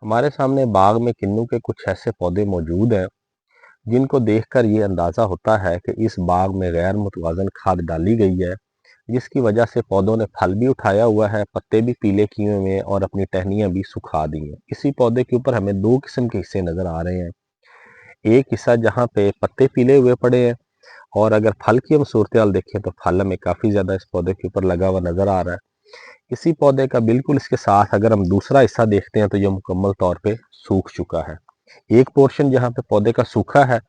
हमारे सामने बाग में किन्नू के कुछ ऐसे पौधे मौजूद हैं जिनको देखकर ये अंदाजा होता है कि इस बाग में गैर मुतवाजन खाद डाली गई है, जिसकी वजह से पौधों ने फल भी उठाया हुआ है, पत्ते भी पीले किए हुए हैं और अपनी टहनियां भी सुखा दी हैं। इसी पौधे के ऊपर हमें दो किस्म के हिस्से नजर आ रहे हैं। एक हिस्सा जहाँ पे पत्ते पीले हुए पड़े हैं, और अगर फल की हम सूरत हाल देखें तो फल हमें काफी ज्यादा इस पौधे के ऊपर लगा हुआ नजर आ रहा है। इसी पौधे का बिल्कुल इसके साथ अगर हम दूसरा हिस्सा देखते हैं तो ये मुकम्मल तौर पे सूख चुका है। एक पोर्शन जहाँ पे पौधे का सूखा है,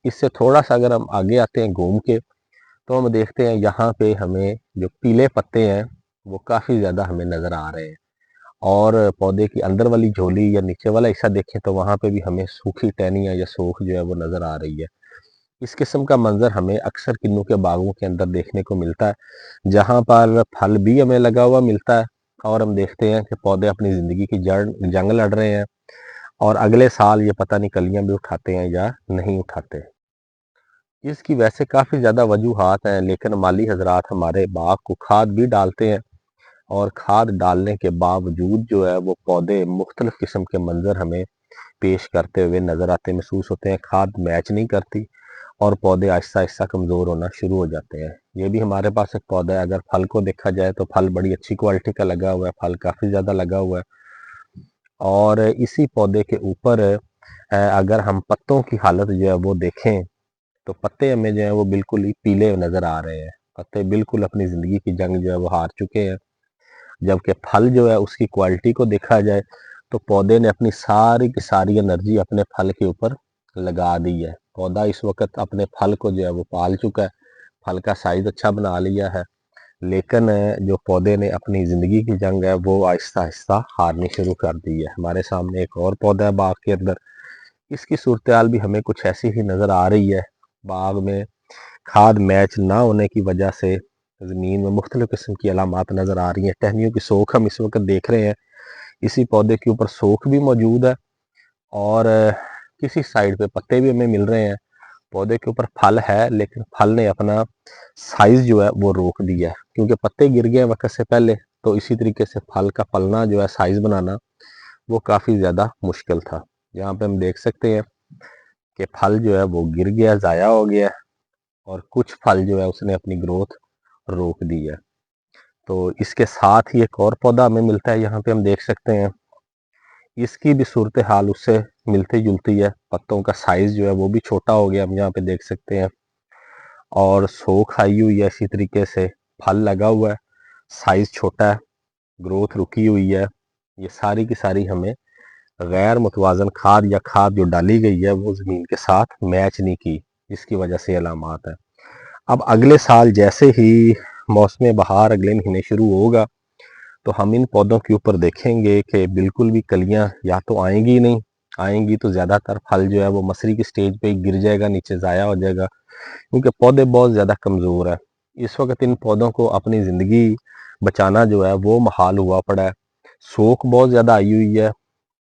इससे थोड़ा सा अगर हम आगे आते हैं घूम के, तो हम देखते हैं यहाँ पे हमें जो पीले पत्ते हैं वो काफी ज्यादा हमें नजर आ रहे हैं। और पौधे की अंदर वाली झोली या नीचे वाला हिस्सा देखें तो वहां पे भी हमें सूखी टहनियां या सूख जो है वो नजर आ रही है। इस किस्म का मंजर हमें अक्सर किन्नू के बागों के अंदर देखने को मिलता है, जहां पर फल भी हमें लगा हुआ मिलता है और हम देखते हैं कि पौधे अपनी जिंदगी की जंग लड़ रहे हैं, और अगले साल ये पता नहीं कलियां भी उठाते हैं या नहीं उठाते। इसकी वैसे काफी ज्यादा वजूहात हैं, लेकिन माली हजरात हमारे बाग को खाद भी डालते हैं, और खाद डालने के बावजूद जो है वो पौधे मुख्तलिफ किस्म के मंजर हमें पेश करते हुए नजर आते महसूस होते हैं। खाद मैच नहीं करती और पौधे आहिस्ता आहिस्ता कमजोर होना शुरू हो जाते हैं। ये भी हमारे पास एक पौधा है, अगर फल को देखा जाए तो फल बड़ी अच्छी क्वालिटी का लगा हुआ है, फल काफी ज्यादा लगा हुआ है। और इसी पौधे के ऊपर अगर हम पत्तों की हालत जो है वो देखें तो पत्ते हमें जो है वो बिल्कुल ही पीले नजर आ रहे हैं। पत्ते बिल्कुल अपनी जिंदगी की जंग जो है वो हार चुके हैं। जबकि फल जो है उसकी क्वालिटी को देखा जाए तो पौधे ने अपनी सारी की सारी एनर्जी अपने फल के ऊपर लगा दी है। पौधा इस वक्त अपने फल को जो है वो पाल चुका है, फल का साइज अच्छा बना लिया है, लेकिन जो पौधे ने अपनी जिंदगी की जंग है वो आहिस्ता आहिस्ता हारनी शुरू कर दी है। हमारे सामने एक और पौधा है बाग के अंदर, इसकी सूरत हाल भी हमें कुछ ऐसी ही नजर आ रही है। बाग में खाद मैच ना होने की वजह से जमीन में मुख्तलिफ किस्म की अलामात नजर आ रही हैं। टहनियों की सोख हम इस वक्त देख रहे हैं, इसी पौधे के ऊपर सोख भी मौजूद है, और किसी साइड पे पत्ते भी हमें मिल रहे हैं। पौधे के ऊपर फल है, लेकिन फल ने अपना साइज जो है वो रोक दिया है, क्योंकि पत्ते गिर गए वक्त से पहले। तो इसी तरीके से फल का पलना जो है, साइज बनाना, वो काफी ज्यादा मुश्किल था। यहाँ पे हम देख सकते हैं कि फल जो है वो गिर गया, जाया हो गया, और कुछ फल जो है उसने अपनी ग्रोथ रोक दी है। तो इसके साथ ही एक और पौधा हमें मिलता है, यहाँ पे हम देख सकते हैं इसकी भी सूरत हाल उससे मिलती जुलती है। पत्तों का साइज जो है वो भी छोटा हो गया, हम यहाँ पे देख सकते हैं, और सोख आई हुई है। इसी तरीके से फल लगा हुआ है, साइज छोटा है, ग्रोथ रुकी हुई है। ये सारी की सारी हमें गैर मुतवाजन खाद या खाद जो डाली गई है वो जमीन के साथ मैच नहीं की, जिसकी वजह से अलामात है। अब अगले साल जैसे ही मौसम बहार अगले महीने शुरू होगा, तो हम इन पौधों के ऊपर देखेंगे कि बिल्कुल भी कलियां या तो आएंगी नहीं, आएंगी तो ज्यादातर फल जो है वो मसरी की स्टेज पे गिर जाएगा, नीचे जाया हो जाएगा, क्योंकि पौधे बहुत ज्यादा कमजोर है। इस वक्त इन पौधों को अपनी जिंदगी बचाना जो है वो महाल हुआ पड़ा है। सोख बहुत ज्यादा आई हुई है,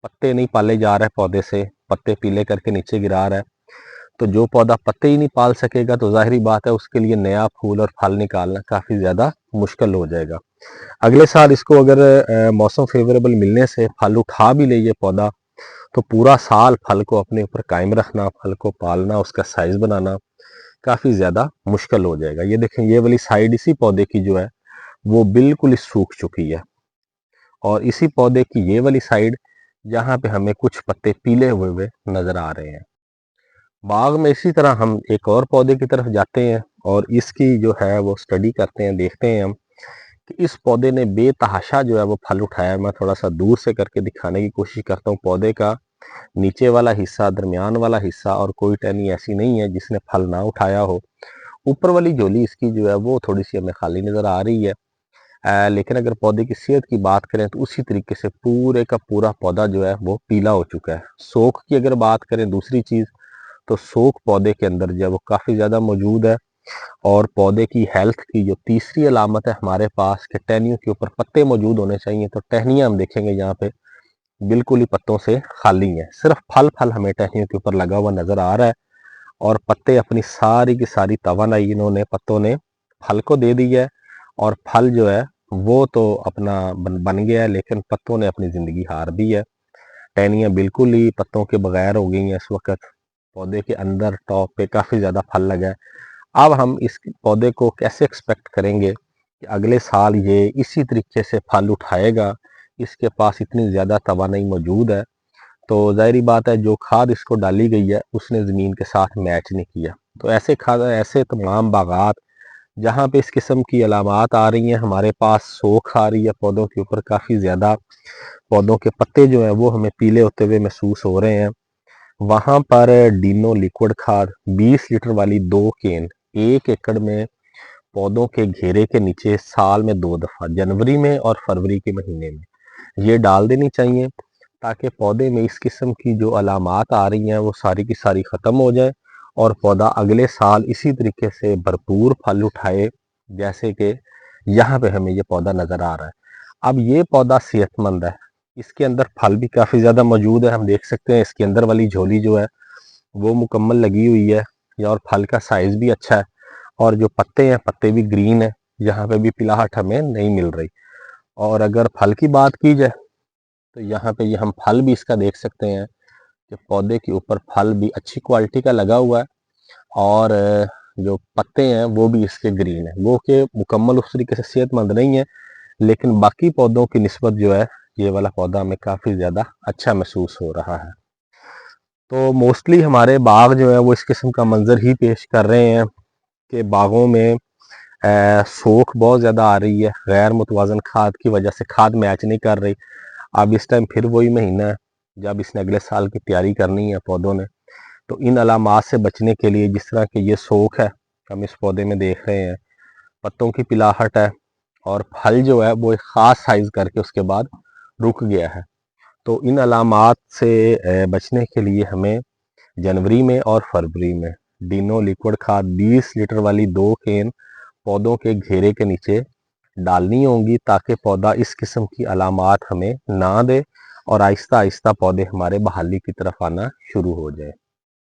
पत्ते नहीं पाले जा रहे पौधे से, पत्ते पीले करके नीचे गिरा रहा है। तो जो पौधा पत्ते ही नहीं पाल सकेगा तो जाहिर बात है उसके लिए नया फूल और फल निकालना काफी ज्यादा मुश्किल हो जाएगा। अगले साल इसको अगर मौसम फेवरेबल मिलने से फल उठा भी ले ये पौधा, तो पूरा साल फल को अपने ऊपर कायम रखना, फल को पालना, उसका साइज बनाना काफी ज्यादा मुश्किल हो जाएगा। ये देखें, ये वाली साइड इसी पौधे की जो है वो बिल्कुल ही सूख चुकी है, और इसी पौधे की ये वाली साइड जहाँ पे हमें कुछ पत्ते पीले हुए हुए नजर आ रहे हैं। बाग में इसी तरह हम एक और पौधे की तरफ जाते हैं और इसकी जो है वो स्टडी करते हैं, देखते हैं हम कि इस पौधे ने बेतहाशा जो है वो फल उठाया। मैं थोड़ा सा दूर से करके दिखाने की कोशिश करता हूँ। पौधे का नीचे वाला हिस्सा, दरमियान वाला हिस्सा और कोई टहनी ऐसी नहीं है जिसने फल ना उठाया हो। ऊपर वाली झोली इसकी जो है वो थोड़ी सी हमें खाली नजर आ रही है। लेकिन अगर पौधे की सेहत की बात करें तो उसी तरीके से पूरे का पूरा पौधा जो है वो पीला हो चुका है। सोख की अगर बात करें दूसरी चीज, तो सोख पौधे के अंदर जो है वो काफी ज्यादा मौजूद है। और पौधे की हेल्थ की जो तीसरी अलामत है हमारे पास कि टहनियों के ऊपर पत्ते मौजूद होने चाहिए, तो टहनियां हम देखेंगे यहाँ पे बिल्कुल ही पत्तों से खाली है। सिर्फ फल फल हमें टहनियों के ऊपर लगा हुआ नजर आ रहा है, और पत्ते अपनी सारी की सारी तवानाई इन्होंने, पत्तों ने फल को दे दी है। और फल जो है वो तो अपना बन गया है, लेकिन पत्तों ने अपनी जिंदगी हार दी है। टहनियाँ बिल्कुल ही पत्तों के बगैर हो गई हैं इस वक्त। पौधे के अंदर टॉप पे काफ़ी ज़्यादा फल लगा है। अब हम इस पौधे को कैसे एक्सपेक्ट करेंगे कि अगले साल ये इसी तरीके से फल उठाएगा। इसके पास इतनी ज़्यादा तवानाई मौजूद है, तो ज़ाहिर बात है जो खाद इसको डाली गई है उसने ज़मीन के साथ मैच नहीं किया। तो ऐसे खाद, ऐसे तमाम बागात जहाँ पे इस किस्म की अलामात आ रही हैं, हमारे पास सोख आ रही है पौधों के ऊपर काफ़ी ज़्यादा, पौधों के पत्ते जो हैं वो हमें पीले होते हुए महसूस हो रहे हैं, वहाँ पर डीनो लिक्विड खाद 20 लीटर वाली 2 केन 1 एकड़ में पौधों के घेरे के नीचे साल में 2 दफ़ा, जनवरी में और फरवरी के महीने में ये डाल देनी चाहिए, ताकि पौधे में इस किस्म की जो अलामात आ रही हैं वो सारी की सारी ख़त्म हो जाए और पौधा अगले साल इसी तरीके से भरपूर फल उठाए, जैसे कि यहाँ पे हमें ये पौधा नज़र आ रहा है। अब ये पौधा सेहतमंद है, इसके अंदर फल भी काफ़ी ज़्यादा मौजूद है। हम देख सकते हैं इसके अंदर वाली झोली जो है वो मुकम्मल लगी हुई है, और फल का साइज़ भी अच्छा है, और जो पत्ते हैं पत्ते भी ग्रीन है, यहाँ पे भी पिलाहट हमें नहीं मिल रही। और अगर फल की बात की जाए तो यहाँ पे ये हम फल भी इसका देख सकते हैं कि पौधे के ऊपर फल भी अच्छी क्वालिटी का लगा हुआ है, और जो पत्ते हैं वो भी इसके ग्रीन है, वो कि मुकम्मल उस तरीके से सेहतमंद नहीं है, लेकिन बाकी पौधों की निस्बत जो है ये वाला पौधा हमें काफ़ी ज़्यादा अच्छा महसूस हो रहा है। तो मोस्टली हमारे बाग जो है वो इस किस्म का मंजर ही पेश कर रहे हैं कि बागों में सोख बहुत ज़्यादा आ रही है, गैर मुतवाज़न खाद की वजह से खाद मैच नहीं कर रही। अब इस टाइम फिर वही महीना है जब इसने अगले साल की तैयारी करनी है पौधों ने, तो इन अलामात से बचने के लिए, जिस तरह की ये सोख है हम इस पौधे में देख रहे हैं, पत्तों की पिलाहट है, और फल जो है वो एक ख़ास साइज़ करके उसके बाद रुक गया है, तो इन अलामात से बचने के लिए हमें जनवरी में और फरवरी में डीनो लिक्विड खाद 20 लीटर वाली 2 केन पौधों के घेरे के नीचे डालनी होंगी, ताकि पौधा इस किस्म की अलामात हमें ना दे और आहिस्ता आहिस्ता पौधे हमारे बहाली की तरफ आना शुरू हो जाए।